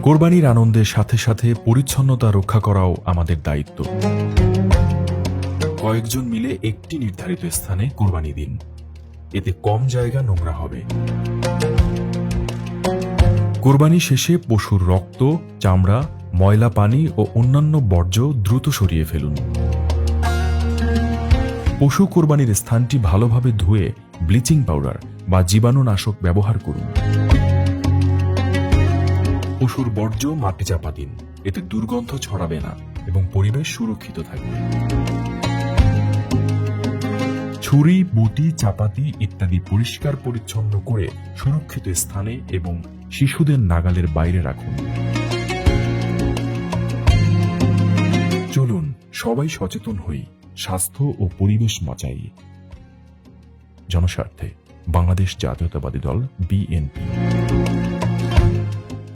কোরবানির আনন্দের সাথে সাথে পরিচ্ছন্নতা রক্ষা করাও আমাদের দায়িত্ব। কয়েকজন মিলে একটি নির্ধারিত স্থানে কোরবানি দিন, এতে কম জায়গা নোংরা হবে। কোরবানি শেষে পশুর রক্ত, চামড়া, ময়লা পানি ও অন্যান্য বর্জ্য দ্রুত সরিয়ে ফেলুন। পশু কোরবানির স্থানটি ভালোভাবে ধুয়ে ব্লিচিং পাউডার বা জীবাণুনাশক ব্যবহার করুন। পশুর বর্জ্য মাটি চাপা দিন, এতে দুর্গন্ধ ছড়াবে না এবং পরিবেশ সুরক্ষিত থাকবে। ছুরি, বটি, চাপাতি ইত্যাদি পরিষ্কার পরিচ্ছন্ন করে সুরক্ষিত স্থানে এবং শিশুদের নাগালের বাইরে রাখুন। চলুন সবাই সচেতন হই, স্বাস্থ্য ও পরিবেশ বাঁচাই। জনস্বার্থে বাংলাদেশ জাতীয়তাবাদী দল, বিএনপি।